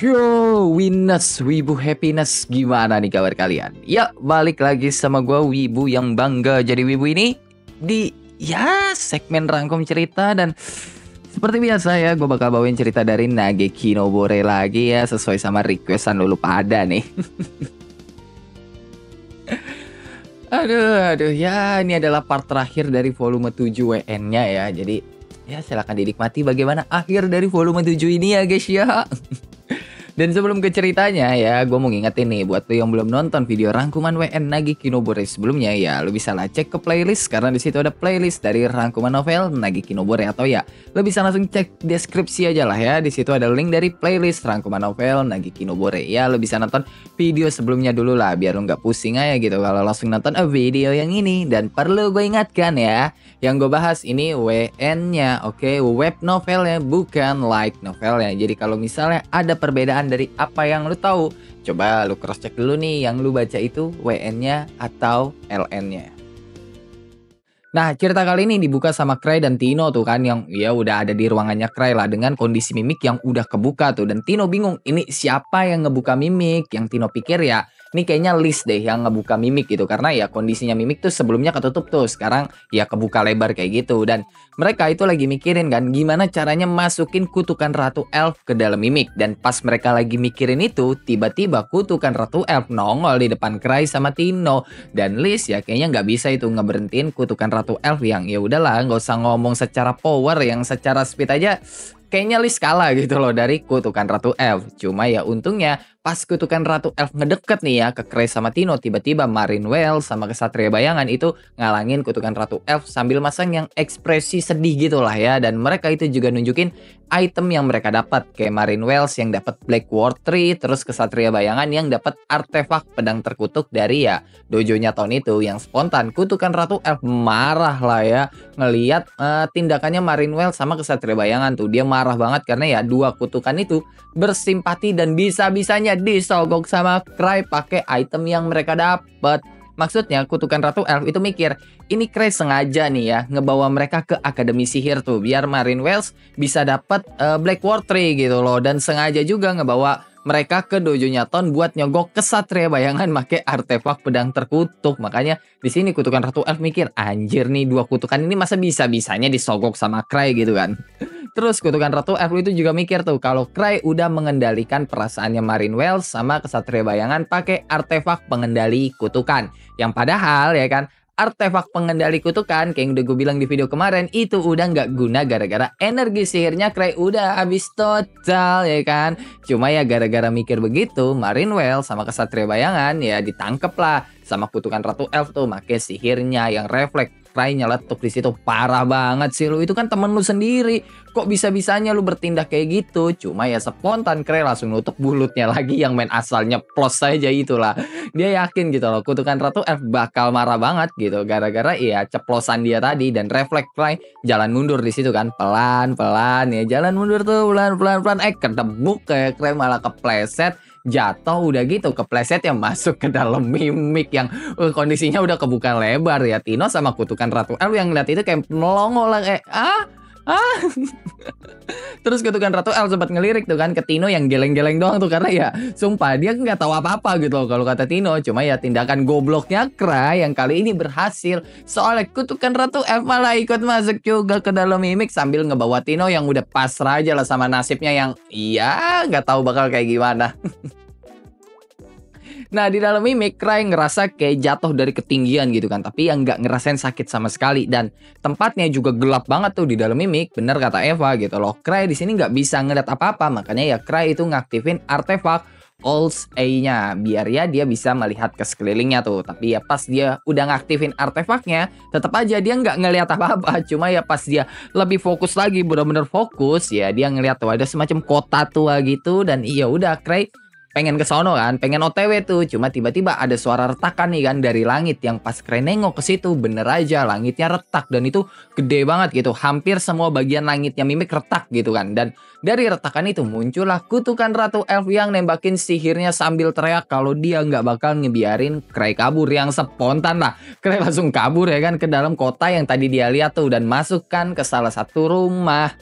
Yo, Winners, Wibu Happiness, gimana nih kabar kalian? Ya, balik lagi sama gua Wibu yang bangga jadi Wibu ini di segmen rangkum cerita. Dan seperti biasa ya, gue bakal bawain cerita dari Nageki no Bore lagi ya, sesuai sama requestan lulu pada nih. Aduh ya, ini adalah part terakhir dari volume 7 WN-nya ya. Jadi ya silahkan dinikmati bagaimana akhir dari volume 7 ini ya guys ya. Dan sebelum ke ceritanya ya, gue mau ngingetin nih buat lo yang belum nonton video rangkuman WN Nageki no Bore sebelumnya ya, lo bisa lah cek ke playlist karena di situ ada playlist dari rangkuman novel Nageki no Bore, atau ya lo bisa langsung cek deskripsi aja lah ya. Di situ ada link dari playlist rangkuman novel Nageki no Bore. Ya, lo bisa nonton video sebelumnya dulu lah biar lo nggak pusing aja gitu kalau langsung nonton video yang ini. Dan perlu gue ingatkan ya, yang gue bahas ini WN-nya, oke, web novelnya, bukan light novelnya. Jadi kalau misalnya ada perbedaan dari apa yang lu tahu, coba lu cross check dulu nih yang lu baca itu WN-nya atau LN-nya. Nah, cerita kali ini dibuka sama Cray dan Tino tuh kan, yang ya udah ada di ruangannya Cray lah dengan kondisi mimik yang udah kebuka tuh. Dan Tino bingung, ini siapa yang ngebuka mimik? Yang Tino pikir ya, ini kayaknya Liz deh yang ngebuka mimik gitu. Karena ya kondisinya mimik tuh sebelumnya ketutup tuh, sekarang ya kebuka lebar kayak gitu. Dan mereka itu lagi mikirin kan gimana caranya masukin kutukan Ratu Elf ke dalam mimik. Dan pas mereka lagi mikirin itu, tiba-tiba kutukan Ratu Elf nongol di depan Cray sama Tino. Dan Liz ya kayaknya nggak bisa itu ngeberhentiin kutukan Ratu Elf yang ya udahlah, nggak usah ngomong secara power, yang secara speed aja kayaknya Liz kalah gitu loh dari kutukan Ratu Elf. Cuma ya untungnya pas kutukan Ratu Elf ngedeket nih ya ke Cray sama Tino, tiba-tiba Marinwell sama Kesatria Bayangan itu ngalangin kutukan Ratu Elf sambil masang yang ekspresi sedih gitulah ya. Dan mereka itu juga nunjukin item yang mereka dapat, kayak Marinwells yang dapat Black War Tree, terus Kesatria Bayangan yang dapat artefak pedang terkutuk dari ya dojonya tahun itu. Yang spontan kutukan Ratu Elf marah lah ya ngelihat tindakannya Marinwell sama Kesatria Bayangan tuh. Dia marah banget karena ya dua kutukan itu bersimpati dan bisa-bisanya disogok sama Cray pakai item yang mereka dapat. Maksudnya kutukan Ratu Elf itu mikir, ini Cray sengaja nih ya ngebawa mereka ke Akademi Sihir tuh biar Marinwells bisa dapat Black War Tree gitu loh, dan sengaja juga ngebawa mereka ke dojonya Ton buat nyogok Kesatria Bayangan make artefak pedang terkutuk. Makanya di sini kutukan Ratu Elf mikir, anjir nih dua kutukan ini masa bisa-bisanya disogok sama Cray gitu kan. Terus kutukan Ratu Elf itu juga mikir tuh kalau Cray udah mengendalikan perasaannya Marinwell sama Kesatria Bayangan pakai artefak pengendali kutukan. Yang padahal ya kan, artefak pengendali kutukan kayak yang udah gue bilang di video kemarin itu udah nggak guna gara-gara energi sihirnya Cray udah habis total ya kan. Cuma ya gara-gara mikir begitu, Marinwell sama Kesatria Bayangan ya ditangkep lah sama kutukan Ratu Elf tuh make sihirnya yang refleks. Cray nyeletuk di situ, parah banget sih lu, itu kan temen lu sendiri, kok bisa-bisanya lu bertindak kayak gitu. Cuma ya spontan Cray langsung nutup mulutnya lagi yang main asalnya plus saja itulah. Dia yakin gitu loh kutukan Ratu Elf bakal marah banget gitu gara-gara ya ceplosan dia tadi. Dan refleks Cray jalan mundur di situ kan, pelan-pelan ya jalan mundur tuh pelan-pelan kedebuk kayak Cray malah kepleset, jatuh udah gitu kepleset yang masuk ke dalam mimik yang kondisinya udah kebuka lebar ya. Tino sama kutukan Ratu Elf yang lihat itu kayak melongo lah kayak Terus kutukan Ratu Elf sempat ngelirik tuh kan ke Tino yang geleng-geleng doang tuh, karena ya sumpah dia nggak tahu apa-apa gitu loh kalau kata Tino. Cuma ya tindakan gobloknya Cray yang kali ini berhasil, soalnya kutukan Ratu Elf malah ikut masuk juga ke dalam mimik sambil ngebawa Tino yang udah pasrah aja lah sama nasibnya yang iya nggak tahu bakal kayak gimana. Nah di dalam mimik Cray ngerasa kayak jatuh dari ketinggian gitu kan, tapi yang nggak ngerasain sakit sama sekali. Dan tempatnya juga gelap banget tuh di dalam mimik, bener kata Eva gitu loh. Cray di sini nggak bisa ngeliat apa-apa, makanya ya Cray itu ngaktifin artefak Pulse A-nya biar ya dia bisa melihat ke sekelilingnya tuh. Tapi ya pas dia udah ngaktifin artefaknya, tetap aja dia nggak ngeliat apa-apa. Cuma ya pas dia lebih fokus lagi, bener-bener fokus ya, dia ngeliat tuh ada semacam kota tua gitu. Dan iya udah Cray pengen ke sono kan, pengen OTW tuh. Cuma tiba-tiba ada suara retakan nih kan dari langit, yang pas Cray nengok ke situ bener aja langitnya retak, dan itu gede banget gitu. Hampir semua bagian langitnya mimik retak gitu kan. Dan dari retakan itu muncullah kutukan Ratu Elf yang nembakin sihirnya sambil teriak kalau dia nggak bakal ngebiarin Cray kabur. Yang spontan lah Cray langsung kabur ya kan ke dalam kota yang tadi dia lihat tuh dan masukkan ke salah satu rumah.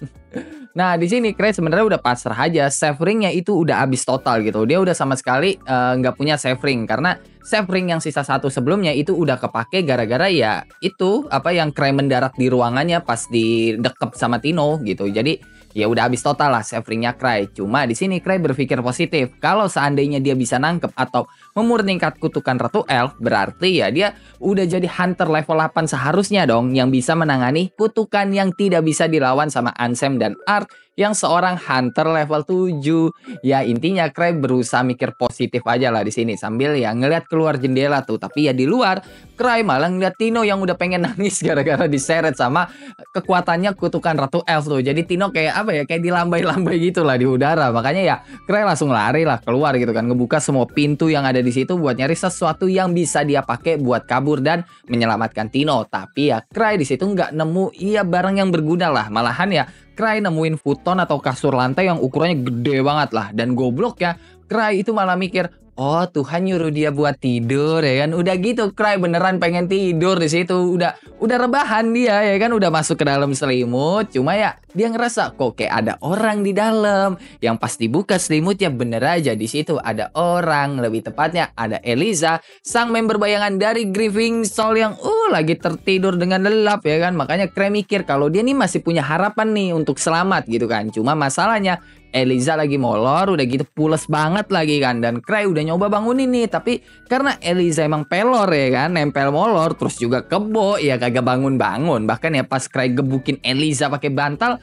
Nah, di sini Cray sebenarnya udah pasrah aja, save ring-nya itu udah habis total gitu. Dia udah sama sekali nggak punya save ring karena save ring yang sisa satu sebelumnya itu udah kepake gara-gara ya itu apa yang Cray mendarat di ruangannya pas di deket sama Tino gitu. Jadi ya udah habis total lah save ring-nya Cray. Cuma di sini Cray berpikir positif. Kalau seandainya dia bisa nangkep atau memurningkan kutukan Ratu Elf, berarti ya dia udah jadi hunter level 8 seharusnya dong yang bisa menangani kutukan yang tidak bisa dilawan sama Ansem dan Art yang seorang hunter level 7. Ya intinya Cray berusaha mikir positif aja lah di sini sambil ya ngeliat keluar jendela tuh. Tapi ya di luar Cray malah ngeliat Tino yang udah pengen nangis gara-gara diseret sama kekuatannya kutukan Ratu Elf tuh. Jadi Tino kayak apa ya, kayak dilambai-lambai gitu lah di udara. Makanya ya Cray langsung lari lah keluar gitu kan, ngebuka semua pintu yang ada di situ buat nyari sesuatu yang bisa dia pakai buat kabur dan menyelamatkan Tino. Tapi ya Cray di situ nggak nemu barang yang berguna lah. Malahan ya Cray nemuin futon atau kasur lantai yang ukurannya gede banget lah. Dan goblok ya Cray itu malah mikir, oh Tuhan nyuruh dia buat tidur ya kan. Udah gitu Cray beneran pengen tidur di situ. Udah rebahan dia ya kan, udah masuk ke dalam selimut. Cuma ya dia ngerasa kok kayak ada orang di dalam. Yang pas dibuka selimutnya bener aja di situ ada orang. Lebih tepatnya ada Eliza, sang member bayangan dari Grieving Soul yang lagi tertidur dengan lelap ya kan. Makanya Cray mikir kalau dia nih masih punya harapan nih untuk selamat gitu kan. Cuma masalahnya Eliza lagi molor, udah gitu pules banget lagi kan. Dan Cray udah nyoba bangunin nih, tapi karena Eliza emang pelor ya kan, nempel molor, terus juga kebo, ya kagak bangun-bangun. Bahkan ya pas Cray gebukin Eliza pakai bantal,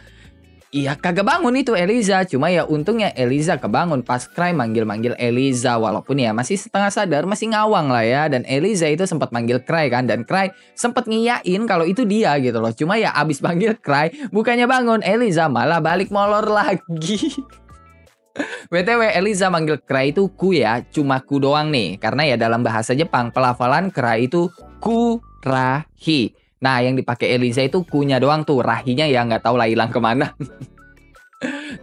iya kagak bangun itu Eliza. Cuma ya untungnya Eliza kebangun pas Cray manggil-manggil Eliza. Walaupun ya masih setengah sadar, masih ngawang lah ya. Dan Eliza itu sempat manggil Cray kan. Dan Cray sempat ngiyain kalau itu dia gitu loh. Cuma ya abis manggil Cray, bukannya bangun, Eliza malah balik molor lagi. BTW Eliza manggil Cray itu ku ya, cuma ku doang nih. Karena ya dalam bahasa Jepang pelafalan Cray itu ku rahi. Nah yang dipakai Eliza itu kunya doang tuh, rahinya ya nggak tahu lah hilang kemana.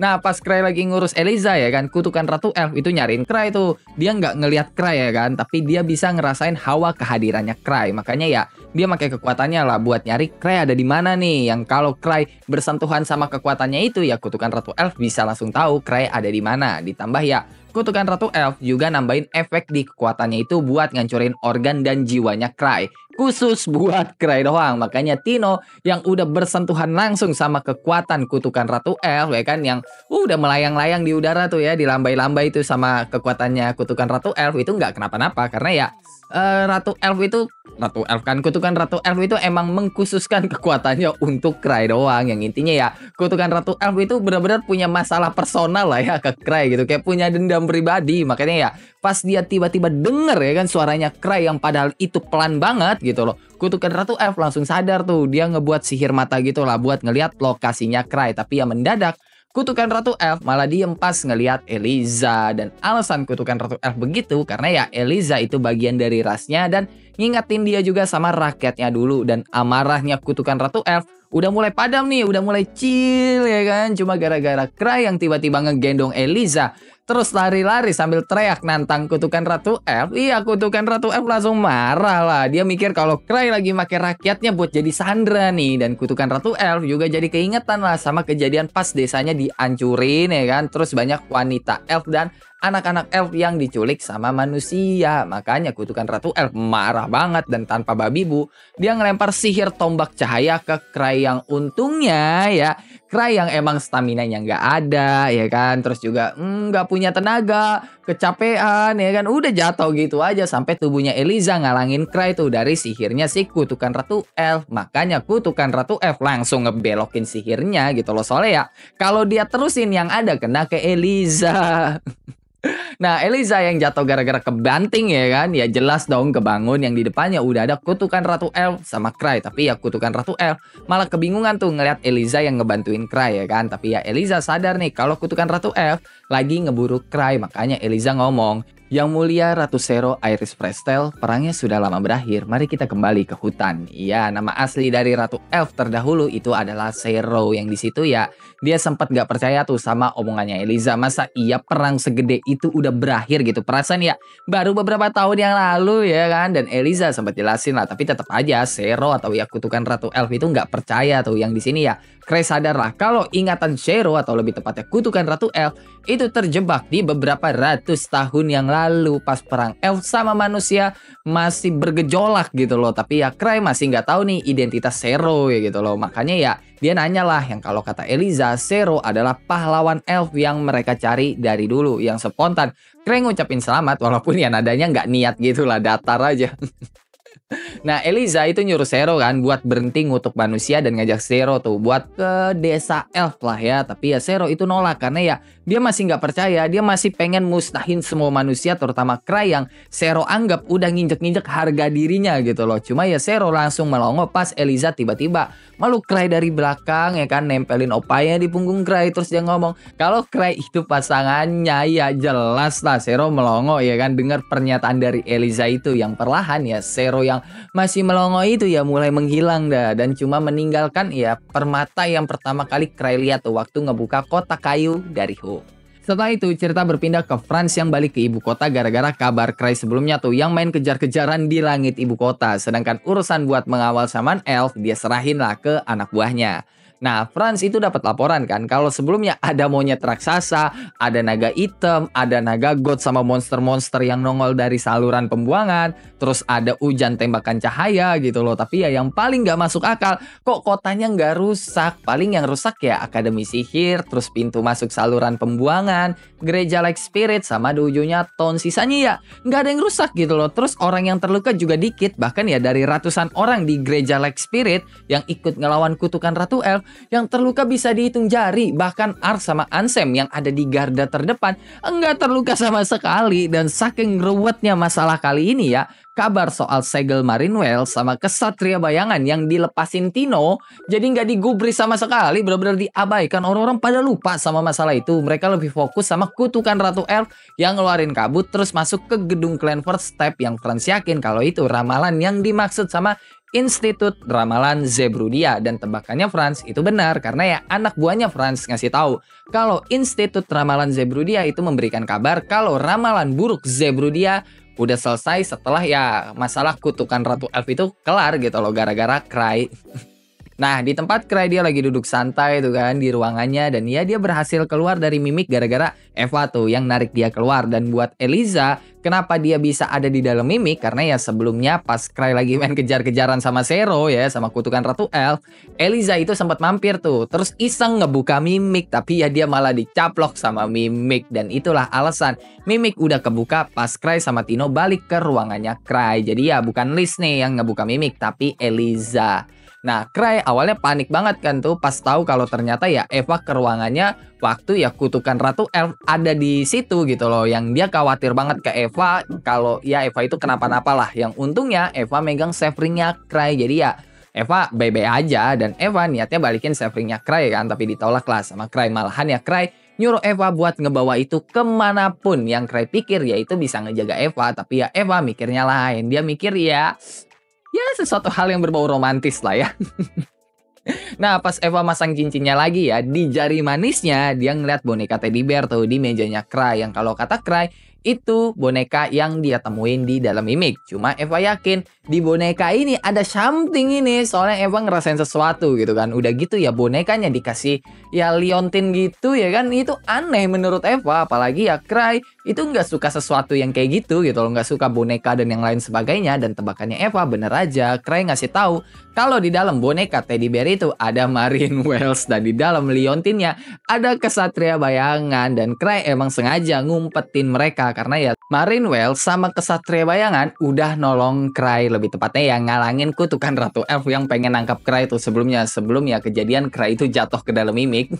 Nah pas Cray lagi ngurus Eliza ya kan, kutukan Ratu Elf itu nyariin Cray tuh. Dia nggak ngelihat Cray ya kan, tapi dia bisa ngerasain hawa kehadirannya Cray. Makanya ya dia pakai kekuatannya lah buat nyari Cray ada di mana nih. Yang kalau Cray bersentuhan sama kekuatannya itu ya kutukan Ratu Elf bisa langsung tahu Cray ada di mana. Ditambah ya kutukan Ratu Elf juga nambahin efek di kekuatannya itu buat ngancurin organ dan jiwanya Cray. Khusus buat Cray doang. Makanya Tino yang udah bersentuhan langsung sama kekuatan kutukan Ratu Elf ya kan, yang udah melayang-layang di udara tuh ya, dilambai-lambai itu sama kekuatannya kutukan Ratu Elf itu nggak kenapa-napa. Karena ya Ratu Elf kan, kutukan Ratu Elf itu emang mengkhususkan kekuatannya untuk Cray doang. Yang intinya ya kutukan Ratu Elf itu benar-benar punya masalah personal lah ya ke Cray gitu, kayak punya dendam pribadi. Makanya ya pas dia tiba-tiba denger ya kan suaranya Cray yang padahal itu pelan banget gitu loh, kutukan Ratu Elf langsung sadar tuh. Dia ngebuat sihir mata gitu lah buat ngelihat lokasinya Cray. Tapi ya mendadak kutukan Ratu Elf malah diem pas ngelihat Eliza. Dan alasan kutukan Ratu Elf begitu karena ya Eliza itu bagian dari rasnya dan ngingetin dia juga sama rakyatnya dulu. Dan amarahnya kutukan Ratu Elf udah mulai padam nih, udah mulai chill ya kan. Cuma gara-gara Cray yang tiba-tiba ngegendong Eliza terus lari-lari sambil teriak nantang kutukan Ratu Elf. Iya, kutukan Ratu Elf langsung marah lah. Dia mikir kalau Cray lagi make rakyatnya buat jadi sandera nih. Dan kutukan Ratu Elf juga jadi keingetan lah sama kejadian pas desanya dihancurin ya kan. Terus banyak wanita elf dan anak-anak elf yang diculik sama manusia. Makanya kutukan Ratu Elf marah banget dan tanpa babi bu, dia ngelempar sihir tombak cahaya ke Cray yang untungnya ya Cray yang emang stamina-nya nggak ada ya kan. Terus juga nggak punya tenaga, kecapean ya kan. Udah jatuh gitu aja sampai tubuhnya Eliza ngalangin Cray tuh dari sihirnya si kutukan Ratu Elf. Makanya kutukan Ratu Elf langsung ngebelokin sihirnya gitu loh. Soalnya ya kalau dia terusin yang ada kena ke Eliza. Nah Eliza yang jatuh gara-gara kebanting ya kan, ya jelas dong kebangun yang di depannya udah ada kutukan Ratu Elf sama Cray. Tapi ya kutukan Ratu Elf malah kebingungan tuh ngeliat Eliza yang ngebantuin Cray ya kan. Tapi ya Eliza sadar nih kalau kutukan Ratu Elf lagi ngeburu Cray. Makanya Eliza ngomong, Yang mulia Ratu Zero Iris Prestel, perangnya sudah lama berakhir. Mari kita kembali ke hutan. Iya, nama asli dari Ratu Elf terdahulu itu adalah Zero. Yang di situ ya, dia sempat gak percaya tuh sama omongannya Eliza. Masa iya perang segede itu udah berakhir gitu. Perasaan ya baru beberapa tahun yang lalu ya kan. Dan Eliza sempat jelasin lah, tapi tetap aja Zero atau ya kutukan Ratu Elf itu nggak percaya tuh. Yang di sini ya, Cray sadar lah kalau ingatan Zero atau lebih tepatnya kutukan Ratu Elf itu terjebak di beberapa ratus tahun yang lalu pas perang elf sama manusia masih bergejolak gitu loh. Tapi ya Cray masih nggak tahu nih identitas Zero ya gitu loh. Makanya ya dia nanya lah yang kalau kata Eliza, Zero adalah pahlawan elf yang mereka cari dari dulu. Yang spontan Cray ngucapin selamat walaupun ya nadanya nggak niat gitu lah, datar aja. Nah, Eliza itu nyuruh Zero kan buat berhenti ngutuk manusia dan ngajak Zero tuh buat ke desa elf lah ya. Tapi ya Zero itu nolak karena ya dia masih nggak percaya, dia masih pengen musnahin semua manusia terutama Cray yang Zero anggap udah nginjek-nginjek harga dirinya gitu loh. Cuma ya Zero langsung melongo pas Eliza tiba-tiba meluk Cray dari belakang ya kan, nempelin opanya di punggung Cray. Terus dia ngomong kalau Cray itu pasangannya. Ya jelas lah Zero melongo ya kan dengar pernyataan dari Eliza itu. Yang perlahan ya Zero yang masih melongo itu ya mulai menghilang dah dan cuma meninggalkan ya permata yang pertama kali Cray lihat tuh waktu ngebuka kotak kayu dari Hook. Setelah itu cerita berpindah ke Franz yang balik ke ibu kota gara-gara kabar Cray sebelumnya tuh yang main kejar-kejaran di langit ibu kota. Sedangkan urusan buat mengawal Shaman Elf dia serahin lah ke anak buahnya. Nah, Franz itu dapat laporan kan kalau sebelumnya ada monyet raksasa, ada naga hitam, ada naga god sama monster-monster yang nongol dari saluran pembuangan, terus ada hujan tembakan cahaya gitu loh. Tapi ya yang paling gak masuk akal, kok kotanya nggak rusak? Paling yang rusak ya Akademi Sihir, terus pintu masuk saluran pembuangan, gereja Like Spirit, sama di ujungnya Town. Sisanya ya nggak ada yang rusak gitu loh. Terus orang yang terluka juga dikit, bahkan ya dari ratusan orang di gereja Like Spirit yang ikut ngelawan kutukan Ratu Elf, yang terluka bisa dihitung jari. Bahkan Ark sama Ansem yang ada di garda terdepan enggak terluka sama sekali. Dan saking ruwetnya masalah kali ini ya, kabar soal segel Marine Well sama kesatria bayangan yang dilepasin Tino jadi nggak digubris sama sekali, benar-benar diabaikan. Orang-orang pada lupa sama masalah itu. Mereka lebih fokus sama kutukan Ratu Elf yang ngeluarin kabut terus masuk ke gedung Clanford Step yang Franz yakin kalau itu ramalan yang dimaksud sama Institut Ramalan Zebrudia. Dan tebakannya Franz itu benar karena ya anak buahnya Franz ngasih tahu kalau Institut Ramalan Zebrudia itu memberikan kabar kalau ramalan buruk Zebrudia udah selesai setelah ya masalah kutukan Ratu Elf itu kelar gitu loh gara-gara Cray. Nah, di tempat Cray dia lagi duduk santai tuh kan di ruangannya dan ya dia berhasil keluar dari Mimik gara-gara Eva tuh yang narik dia keluar. Dan buat Eliza, kenapa dia bisa ada di dalam Mimik? Karena ya sebelumnya pas Cray lagi main kejar-kejaran sama Zero ya, sama kutukan Ratu Elf, Eliza itu sempat mampir tuh, terus iseng ngebuka Mimik, tapi ya dia malah dicaplok sama Mimik. Dan itulah alasan Mimik udah kebuka pas Cray sama Tino balik ke ruangannya Cray. Jadi ya bukan Liz nih yang ngebuka Mimik, tapi Eliza. Nah, Cray awalnya panik banget kan tuh pas tahu kalau ternyata ya Eva ke ruangannya waktu ya kutukan Ratu Elf ada di situ gitu loh. Yang dia khawatir banget ke Eva kalau ya Eva itu kenapa-napa lah. Yang untungnya Eva megang save ringnya Cray. Jadi ya Eva bye-bye aja dan Eva niatnya balikin save ringnya Cray kan, tapi ditolak lah sama Cray. Malahan ya Cray nyuruh Eva buat ngebawa itu kemanapun. Yang Cray pikir ya itu bisa ngejaga Eva, tapi ya Eva mikirnya lain. Dia mikir ya sesuatu hal yang berbau romantis lah ya. Nah, pas Eva masang cincinnya lagi ya di jari manisnya, dia ngeliat boneka teddy bear tuh di mejanya Cray. Yang kalau kata Cray itu boneka yang dia temuin di dalam Mimik. Cuma Eva yakin di boneka ini ada something ini, soalnya Eva ngerasain sesuatu gitu kan. Udah gitu ya bonekanya dikasih ya liontin gitu ya kan. Itu aneh menurut Eva, apalagi ya Cray itu nggak suka sesuatu yang kayak gitu loh, nggak suka boneka dan yang lain sebagainya. Dan tebakannya Eva bener aja, Cray ngasih tahu kalau di dalam boneka teddy bear itu ada Marine Wells dan di dalam liontinnya ada kesatria bayangan. Dan Cray emang sengaja ngumpetin mereka karena ya Marine Wells sama kesatria bayangan udah nolong Cray, lebih tepatnya yang ngalangin kutukan Ratu Elf yang pengen nangkap Cray itu sebelumnya kejadian Cray itu jatuh ke dalam Mimik.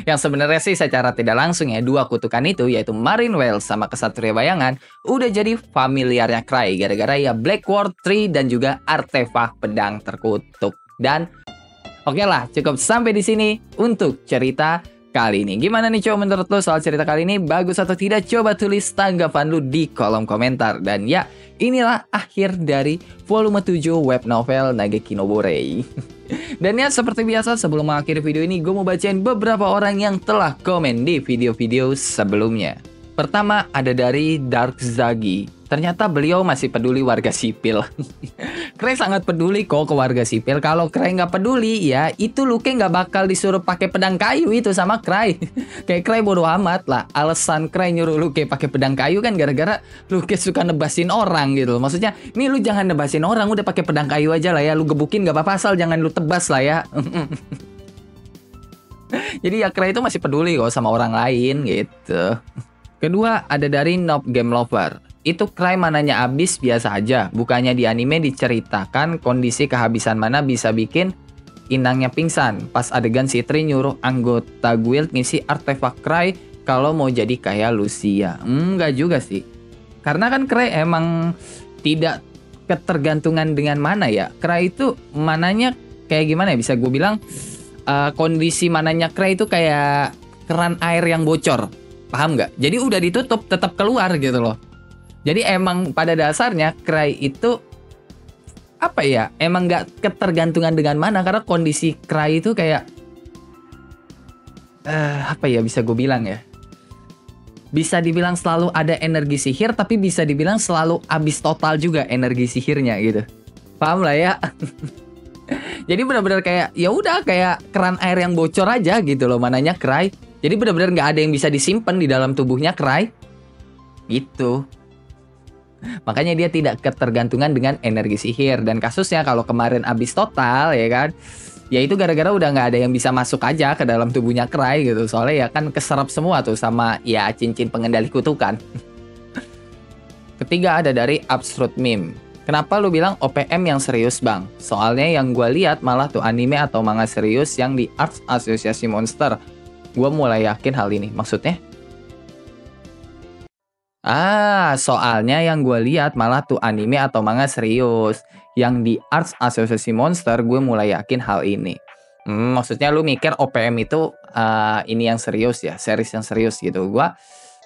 Yang sebenarnya sih secara tidak langsung ya dua kutukan itu yaitu Marine Wells sama kesatria bayangan udah jadi familiarnya Cray gara-gara ya Black Ward Tree dan juga artefak pedang terkutuk. Dan oke lah, cukup sampai di sini untuk cerita kali ini. Gimana nih coba menurut lo soal cerita kali ini? Bagus atau tidak? Coba tulis tanggapan lu di kolom komentar. Dan ya, inilah akhir dari volume 7 web novel Nageki no Borei. Dan ya seperti biasa sebelum mengakhiri video ini, gue mau bacain beberapa orang yang telah komen di video-video sebelumnya. Pertama ada dari Dark Zagi. Ternyata beliau masih peduli warga sipil. Kray sangat peduli kok ke warga sipil. Kalau Kray nggak peduli, ya itu Luke nggak bakal disuruh pakai pedang kayu itu sama Kray. Kayak Kray bodo amat lah. Alasan Kray nyuruh Luke pakai pedang kayu kan gara-gara Luke suka nebasin orang gitu. Maksudnya, nih lu jangan nebasin orang, udah pakai pedang kayu aja lah ya. Lu gebukin nggak apa-apa, asal jangan lu tebas lah ya. Jadi ya Kray itu masih peduli kok sama orang lain gitu. Kedua ada dari Noob Game Lover. Itu Kray mananya abis biasa aja. Bukannya di anime diceritakan kondisi kehabisan mana bisa bikin inangnya pingsan. Pas adegan si Tri nyuruh anggota guild ngisi artefak Kray kalau mau jadi kayak Lucia. Enggak juga sih. Karena kan Kray emang tidak ketergantungan dengan mana ya. Kray itu mananya kayak gimana ya, bisa gue bilang kondisi mananya Kray itu kayak keran air yang bocor. Paham nggak? Jadi udah ditutup tetap keluar gitu loh. Jadi emang pada dasarnya Kray itu apa ya? Emang nggak ketergantungan dengan mana, karena kondisi Kray itu kayak apa ya, bisa gue bilang ya? Bisa dibilang selalu ada energi sihir, tapi bisa dibilang selalu habis total juga energi sihirnya gitu. Paham lah ya? Jadi benar-benar kayak ya udah kayak keran air yang bocor aja gitu loh mananya Kray. Jadi benar-benar nggak ada yang bisa disimpan di dalam tubuhnya Kray. Gitu. Makanya dia tidak ketergantungan dengan energi sihir. Dan kasusnya kalau kemarin habis total ya kan, ya itu gara-gara udah nggak ada yang bisa masuk aja ke dalam tubuhnya Kray gitu. Soalnya ya kan keserap semua tuh sama ya cincin pengendali kutukan. Ketiga ada dari Absurd Meme. Kenapa lu bilang OPM yang serius bang? Soalnya yang gue lihat malah tuh anime atau manga serius yang di Arts Asosiasi Monster. Gue mulai yakin hal ini. Maksudnya? Soalnya yang gue lihat malah tuh anime atau manga serius. Yang di Arts Asosiasi Monster, gue mulai yakin hal ini. Maksudnya lu mikir OPM itu ini yang serius ya, series yang serius gitu.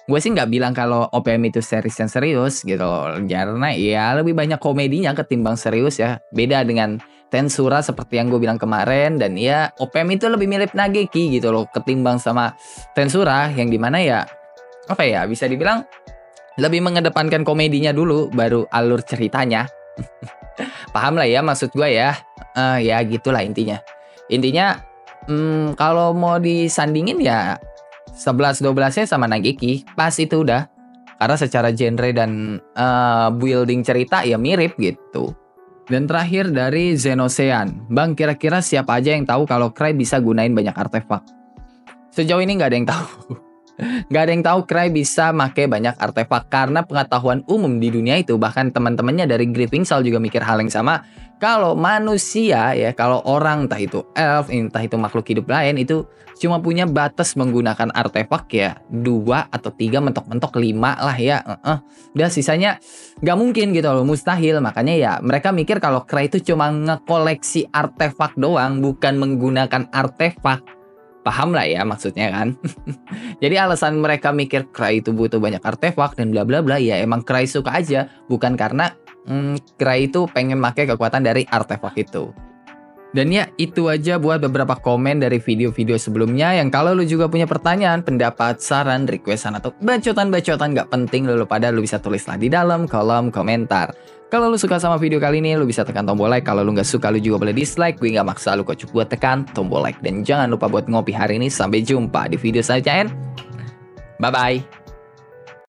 Gue sih nggak bilang kalau OPM itu series yang serius gitu loh. Karena ya lebih banyak komedinya ketimbang serius ya. Beda dengan Tensura seperti yang gue bilang kemarin. Dan ya OPM itu lebih mirip Nageki gitu loh ketimbang sama Tensura. Yang dimana ya apa ya, bisa dibilang lebih mengedepankan komedinya dulu baru alur ceritanya. Paham lah ya maksud gue ya. Ya gitulah intinya. Intinya kalau mau disandingin ya 11-12-nya sama Nageki pas itu udah. Karena secara genre dan building cerita ya mirip gitu. Dan terakhir dari Zenosean. Bang, kira-kira siapa aja yang tahu kalau Kray bisa gunain banyak artefak? Sejauh ini nggak ada yang tahu. Nggak ada yang tahu Kray bisa make banyak artefak, karena pengetahuan umum di dunia itu, bahkan teman-temannya dari Gripping Soul juga mikir hal yang sama. Kalau manusia ya, kalau orang entah itu elf, entah itu makhluk hidup lain, itu cuma punya batas menggunakan artefak ya 2 atau 3, mentok-mentok 5 lah ya. Udah sisanya nggak mungkin gitu loh, mustahil. Makanya ya mereka mikir kalau Kray itu cuma ngekoleksi artefak doang, bukan menggunakan artefak. Paham lah ya maksudnya kan. Jadi alasan mereka mikir Kray itu butuh banyak artefak dan bla bla bla ya emang Kray suka aja, bukan karena Kray itu pengen pakai kekuatan dari artefak itu. Dan ya itu aja buat beberapa komen dari video-video sebelumnya. Yang kalau lu juga punya pertanyaan, pendapat, saran, requestan, atau bacotan-bacotan gak penting lu pada lu bisa tulislah di dalam kolom komentar. Kalau lu suka sama video kali ini, lu bisa tekan tombol like. Kalau lu gak suka, lu juga boleh dislike. Gue gak maksa lu, kok buat tekan tombol like. Dan jangan lupa buat ngopi hari ini. Sampai jumpa di video selanjutnya. Bye-bye.